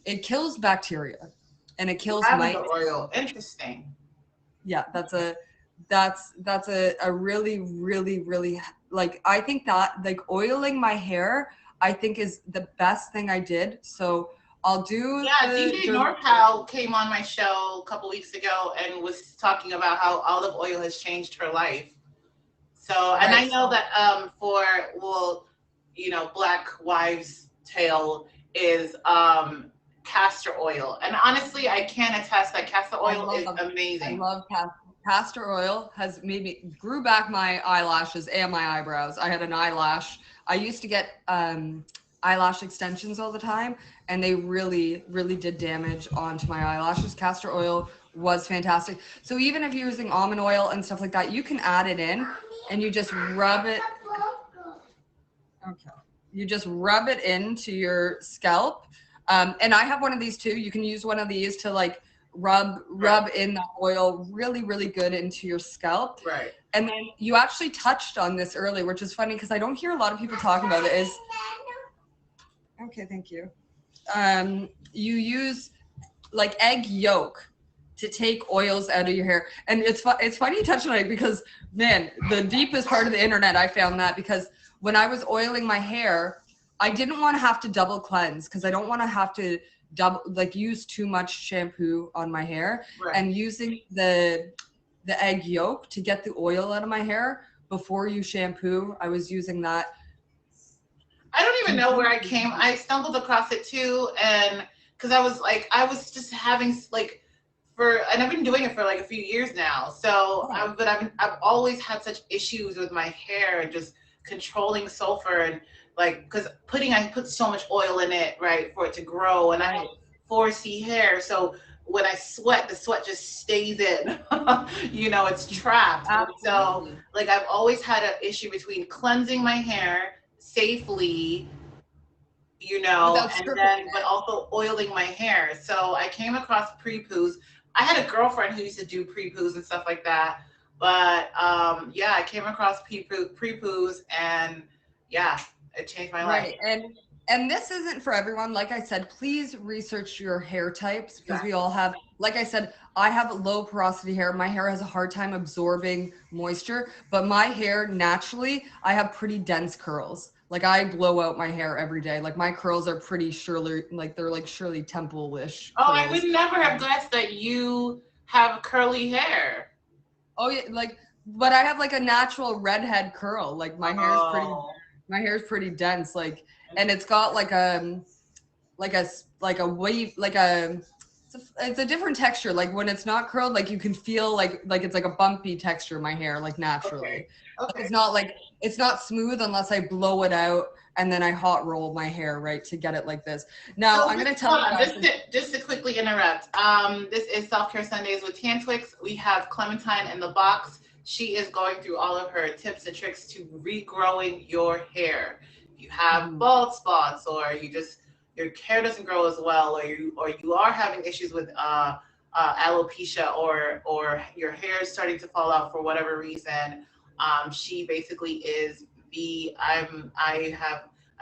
it kills bacteria and it kills Lavender mites. oil, interesting. Yeah, that's a really, really, really, like, I think that like oiling my hair, I think is the best thing I did. So I'll do Yeah, the DJ dirty. NorCal came on my show a couple weeks ago and was talking about how olive oil has changed her life. So, and I Right. know that for well, Black Wives Tale is castor oil, and honestly, I can attest that castor I oil love is I amazing. love castor oil has made me grew back my eyelashes and my eyebrows. I had an eyelash. I used to get eyelash extensions all the time, and they really, really did damage onto my eyelashes. Castor oil was fantastic. So even if you're using almond oil and stuff like that, you can add it in and you just rub it. Okay. You just rub it into your scalp. And I have one of these too. You can use one of these to like rub Right, in the oil really, really good into your scalp. right. And then you actually touched on this earlier, which is funny because I don't hear a lot of people talking about it. Is okay, thank you. You use like egg yolk to take oils out of your hair, and it's funny you touched on it because man, the deepest part of the internet I found that because when I was oiling my hair, I didn't want to have to double cleanse because I don't want to have to double like use too much shampoo on my hair, Right. and using the egg yolk to get the oil out of my hair before you shampoo, I was using that I don't even know where I completely. came. I stumbled across it too, and because I was just having like and I've been doing it for like a few years now. So, Oh, I've always had such issues with my hair and just controlling sulfur and like because I put so much oil in it, right, for it to grow, and I have right. 4C hair, so when I sweat, the sweat just stays in. It's trapped. And so, Absolutely. like, I've always had an issue between cleansing my hair safely, Without and stripping then but also oiling my hair. So I came across pre-poos. I had a girlfriend who used to do pre-poos and stuff like that. But yeah, I came across pre-poos, and yeah, it changed my life. Right. And this isn't for everyone. Like I said, please research your hair types because we Exactly. all have, like I said, I have low porosity hair. My hair has a hard time absorbing moisture, but my hair naturally, I have pretty dense curls. Like I blow out my hair every day. Like my curls are pretty Shirley, like they're like Shirley Temple-ish Oh, I would curls. never have Um, guessed that you have curly hair. oh yeah, like but I have like a natural redhead curl. Like Oh, my hair is pretty dense. Like and it's got like a wave it's a different texture. Like when it's not curled, like you can feel like it's like a bumpy texture. My hair, like okay, naturally, like okay. it's not smooth unless I blow it out and then I hot roll my hair right to get it like this. Now So I'm just gonna tell hold you on, guys. just to quickly interrupt. This is Self Care Sundays with Tantwix. We have Clementine in the box. She is going through all of her tips and tricks to regrowing your hair. If you have Mhm. bald spots, or your hair doesn't grow as well, or you are having issues with alopecia, or your hair is starting to fall out for whatever reason, she basically is the I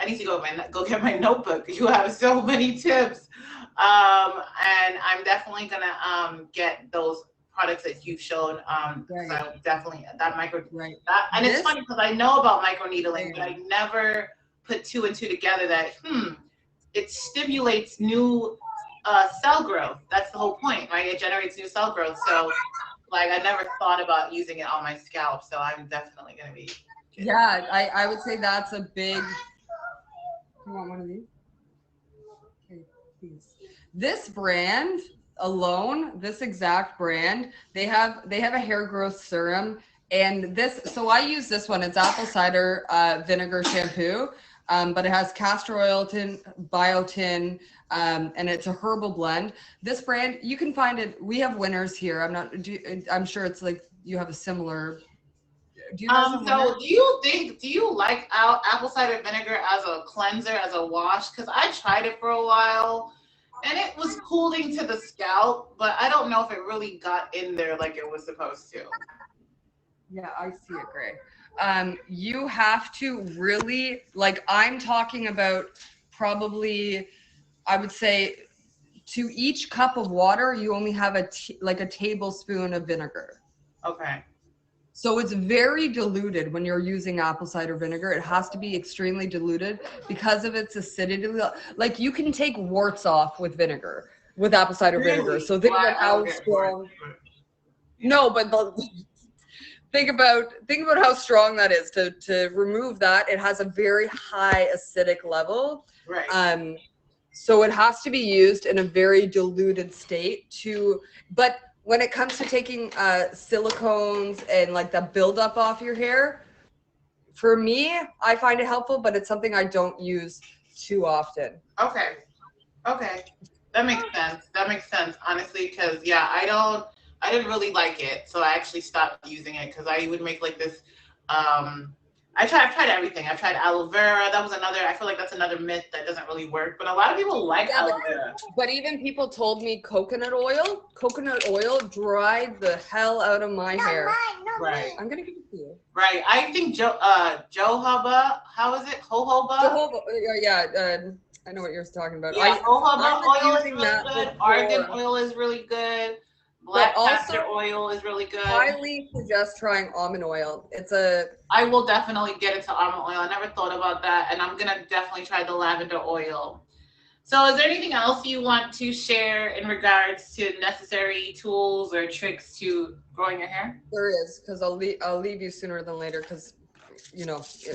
need to go get my notebook. You have so many tips, and I'm definitely gonna get those products that you've shown, because Right, I definitely that micro right. that, and it's This funny because I know about microneedling, but thing. I never put two and two together that it stimulates new cell growth. That's the whole point, right? It generates new cell growth. So like I never thought about using it on my scalp. So I'm definitely gonna be Yeah, I would say that's a big. You want one of these? Okay, please. This brand alone, this exact brand, they have a hair growth serum, and this. So I use this one. It's apple cider vinegar shampoo, but it has castor oil, biotin, and it's a herbal blend. This brand, you can find it. We have winners here. I'm sure it's like you have a similar. Do you guys have winners? So do you like apple cider vinegar as a cleanser, as a wash? Because I tried it for a while and it was cooling to the scalp, but I don't know if it really got in there like it was supposed to. Yeah, I see it, Gray. You have to really, like, I'm talking about probably, I would say, to each cup of water, you only have like a tablespoon of vinegar. Okay. So it's very diluted when you're using apple cider vinegar. It has to be extremely diluted because of its acidity. Like, you can take warts off with vinegar, with apple cider vinegar. So think about how strong. No, but think about how strong that is to remove that. It has a very high acidic level. Right. So it has to be used in a very diluted state but when it comes to taking silicones and like the buildup off your hair, for me, I find it helpful, but it's something I don't use too often. Okay. Okay. That makes sense. That makes sense, honestly, because yeah, I didn't really like it, so I actually stopped using it because I would make like this. I've tried everything. I've tried aloe vera. That was another. I feel like that's another myth that doesn't really work, but a lot of people like aloe vera. But even people told me coconut oil dried the hell out of my hair. Right. I'm gonna give it to you. Right. I think jojoba. How is it? Jojoba. Jojoba. Yeah. I know what you're talking about. Yeah, jojoba oil is using really that good. before. Argan oil is really good. Black castor oil is really good. Highly suggest trying almond oil. I will definitely get into almond oil. I never thought about that, and I'm gonna definitely try the lavender oil. So, is there anything else you want to share in regards to necessary tools or tricks to growing your hair? There is, because I'll leave you sooner than later, because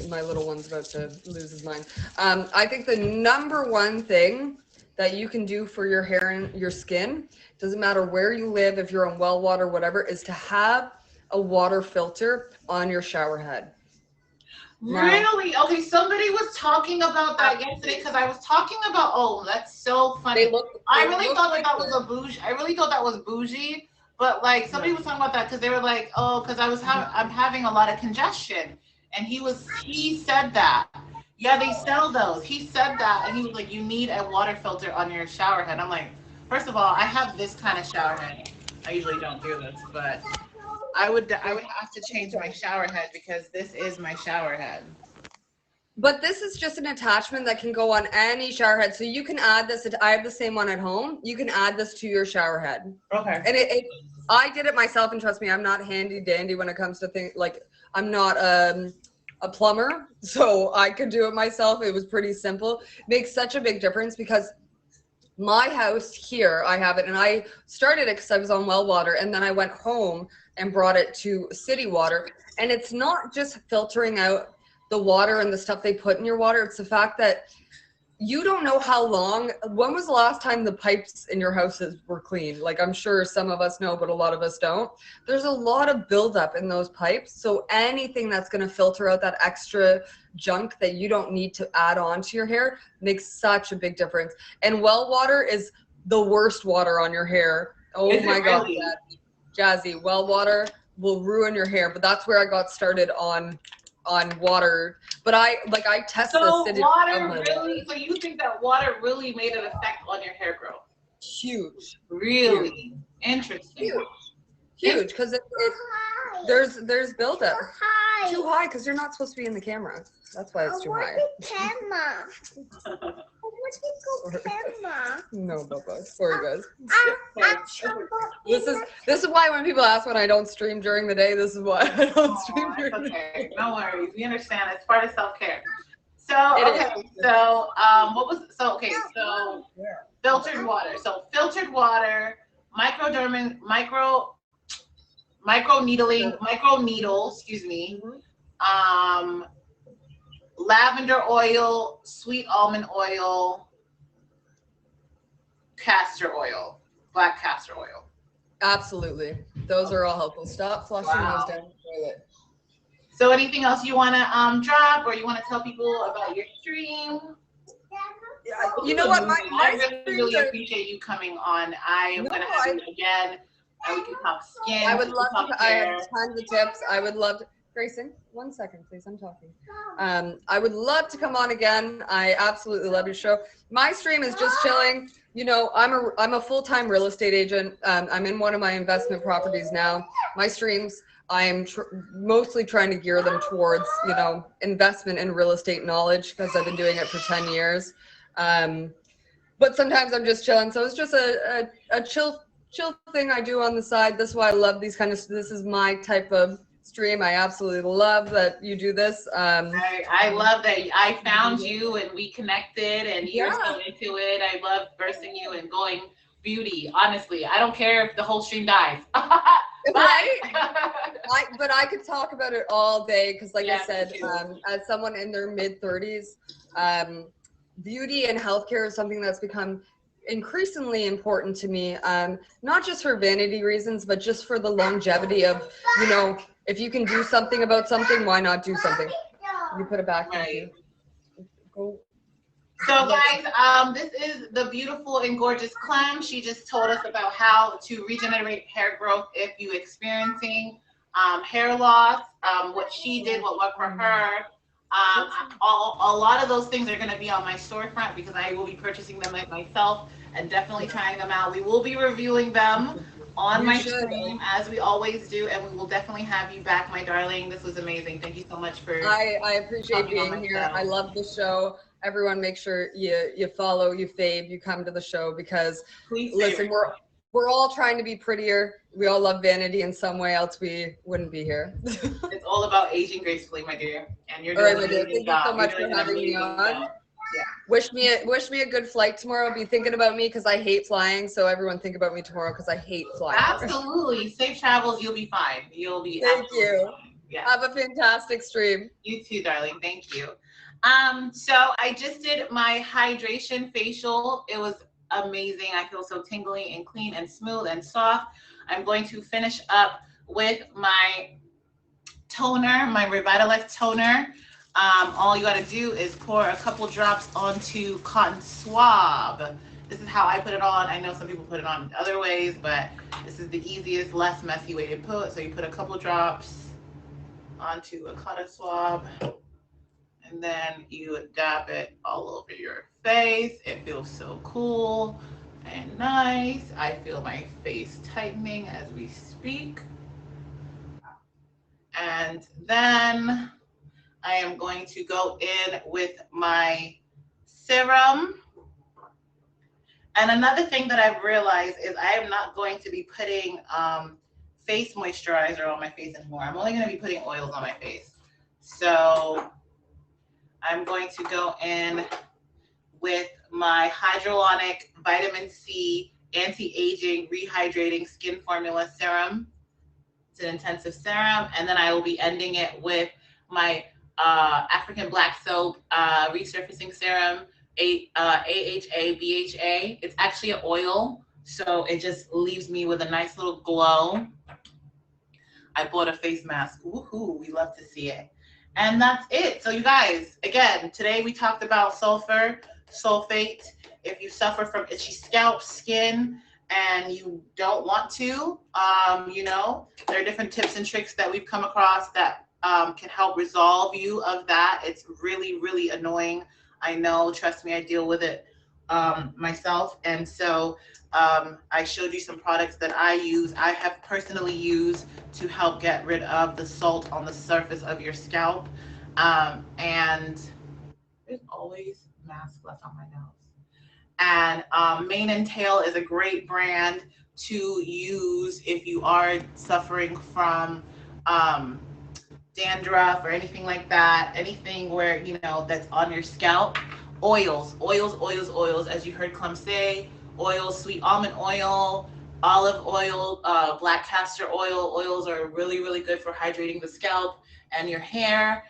my little one's about to lose his mind. I think the number one thing that you can do for your hair and your skin, doesn't matter where you live, if you're on well water, whatever, is to have a water filter on your shower head. Really? Okay, somebody was talking about that yesterday because I was talking about, oh, that's so funny. I really thought that was a bougie. I really thought that was bougie, but like somebody was talking about that because they were like, oh, because I'm having a lot of congestion, and he said that. Yeah, they sell those. He said that, and he was like, you need a water filter on your shower head. I'm like, first of all, I have this kind of shower head. I usually don't do this, but I would have to change my shower head because this is my shower head. But this is just an attachment that can go on any shower head. So you can add this. I have the same one at home. You can add this to your shower head. Okay. And I did it myself, and trust me, I'm not handy dandy when it comes to things like I'm not a plumber, so I could do it myself. It was pretty simple. It makes such a big difference because my house here, I have it, and I started it because I was on well water, and then I went home and brought it to city water. And it's not just filtering out the water and the stuff they put in your water. It's the fact that you don't know how long. When was the last time the pipes in your houses were clean? Like, I'm sure some of us know, but a lot of us don't. There's a lot of buildup in those pipes. So anything that's going to filter out that extra junk that you don't need to add on to your hair makes such a big difference. And well water is the worst water on your hair. Oh my God, Jazzy, well water will ruin your hair. But that's where I got started on water. But I tested the acidity. So you think that water really made an effect on your hair growth? Huge. Really? Huge. Interesting. Huge, because there's buildup. Too high because you're not supposed to be in the camera. That's why it's too high. No, Bubba. Sorry, guys. This is why when people ask when I don't stream during the day, this is why I don't stream during the day. No worries. We understand. It's part of self-care. So Filtered water. So filtered water, microdermin, micro needling, micro needle, excuse me. Um, lavender oil, sweet almond oil, castor oil, black castor oil. Absolutely. Those are all helpful. Stop flushing those Wow. down the toilet. So anything else you want to drop, or you want to tell people about your stream? Yeah, you know what? I My really, streams really are. appreciate you coming on. I am No, gonna have you again, and we can talk skin, I we would can love talk to. I have hair. tons of tips. I would love to. Grayson, 1 second, please. I'm talking. I would love to come on again. I absolutely love your show. My stream is just chilling. You know, I'm a full-time real estate agent. I'm in one of my investment properties now. My streams, I am mostly trying to gear them towards, you know, investment and real estate knowledge because I've been doing it for 10 years. But sometimes I'm just chilling. So it's just a chill thing I do on the side. That's why I love these kind of. This is my type of stream. I absolutely love that you do this. I love that I found you and we connected, and you're Yeah. so into it. I love versing you and going beauty. Honestly, I don't care if the whole stream dies. Right? But I could talk about it all day because, like Yeah, I said, me too. as someone in their mid-30s, beauty and healthcare is something that's become increasingly important to me, not just for vanity reasons, but just for the longevity of, you know, if you can do something about something, why not do something? You put it back. Right. Go. So guys, this is the beautiful and gorgeous Clem. She just told us about how to regenerate hair growth if you're experiencing hair loss. What she did, what worked for her. A lot of those things are going to be on my storefront because I will be purchasing them myself and definitely trying them out. We will be reviewing them on my stream as we always do, and we will definitely have you back, my darling. This was amazing. Thank you so much for. I appreciate being here. I love the show. Everyone, make sure you follow, you fave, you come to the show because listen, we're all trying to be prettier. We all love vanity in some way, else we wouldn't be here. It's all about aging gracefully, my dear, and you're all doing right, an amazing thank job. you so much for having me on. Yeah. Wish me a good flight tomorrow. Be thinking about me because I hate flying. So everyone think about me tomorrow because I hate flying. Absolutely, safe travels. You'll be fine. You'll be. Thank you. Fine. Yeah. Have a fantastic stream. You too, darling. Thank you. So I just did my hydration facial. It was amazing. I feel so tingly and clean and smooth and soft. I'm going to finish up with my toner, my Revitalex toner. All you got to do is pour a couple drops onto cotton swab. This is how I put it on. I know some people put it on other ways, but this is the easiest, less messy way to put. So you put a couple drops onto a cotton swab, and then you dab it all over your face. It feels so cool and nice. I feel my face tightening as we speak. And then I am going to go in with my serum. And another thing that I've realized is I am not going to be putting face moisturizer on my face anymore. I'm only going to be putting oils on my face. So I'm going to go in with my hyaluronic vitamin C anti-aging rehydrating skin formula serum. It's an intensive serum. And then I will be ending it with my African black soap resurfacing serum, AHA, BHA. It's actually an oil, so it just leaves me with a nice little glow. I bought a face mask. Woohoo, we love to see it. And that's it. So you guys, again, today we talked about sulfur, sulfate. If you suffer from itchy scalp, skin, and you don't want to, you know, there are different tips and tricks that we've come across that can help resolve you of that. It's really, really annoying. I know, trust me, I deal with it myself. And so I showed you some products that I use, I have personally used to help get rid of the salt on the surface of your scalp. And there's always mask left on my nose. And Mane and Tail is a great brand to use if you are suffering from dandruff or anything like that, anything where, you know, that's on your scalp. Oils. As you heard Clem say, oils, sweet almond oil, olive oil, black castor oil. Oils are really, really good for hydrating the scalp and your hair.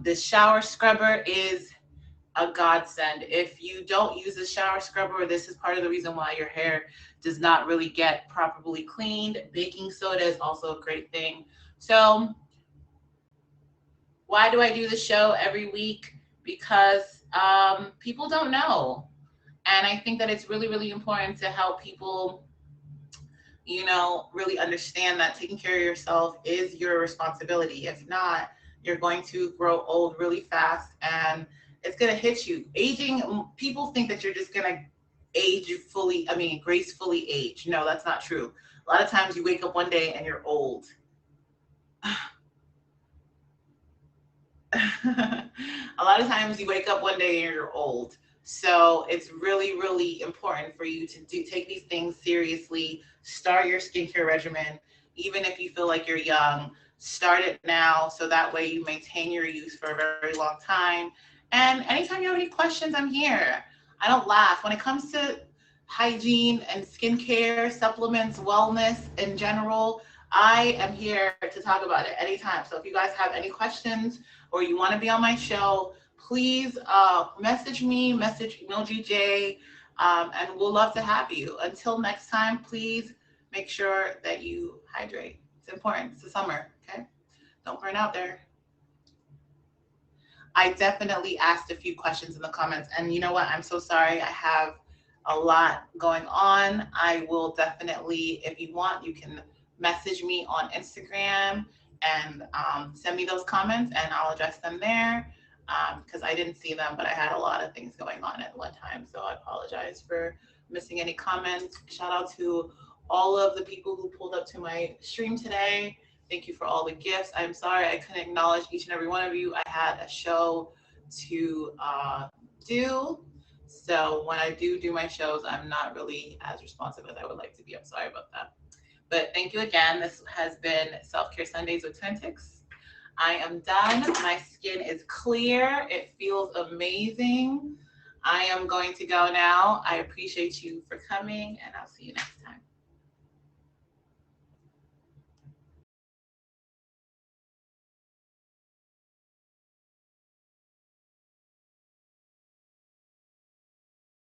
This shower scrubber is a godsend. If you don't use a shower scrubber, this is part of the reason why your hair does not really get properly cleaned. Baking soda is also a great thing. So why do I do the show every week? Because people don't know. And I think that it's really, really important to help people, really understand that taking care of yourself is your responsibility. If not, you're going to grow old really fast and it's going to hit you. Aging, people think that you're just going to gracefully age. No, that's not true. A lot of times you wake up one day and you're old. A lot of times you wake up one day and you're old. So it's really, really important for you to take these things seriously. Start your skincare regimen, even if you feel like you're young. Start it now so that way you maintain your use for a very long time. And anytime you have any questions, I'm here. I don't laugh. When it comes to hygiene and skincare, supplements, wellness in general, I am here to talk about it anytime. So if you guys have any questions or you want to be on my show, please message me, message Emoji J, and we'll love to have you. Until next time, please make sure that you hydrate. It's important. It's the summer, okay? Don't burn out there. I definitely asked a few questions in the comments, and you know what? I'm so sorry. I have a lot going on. I will definitely, if you want, you can message me on Instagram and send me those comments, and I'll address them there because I didn't see them, but I had a lot of things going on at one time, so I apologize for missing any comments. Shout out to all of the people who pulled up to my stream today. Thank you for all the gifts. I'm sorry I couldn't acknowledge each and every one of you. I had a show to do. So when I do my shows, I'm not really as responsive as I would like to be. I'm sorry about that. But thank you again. This has been Self-Care Sundays with Tantwix. I am done. My skin is clear. It feels amazing. I am going to go now. I appreciate you for coming, and I'll see you next time.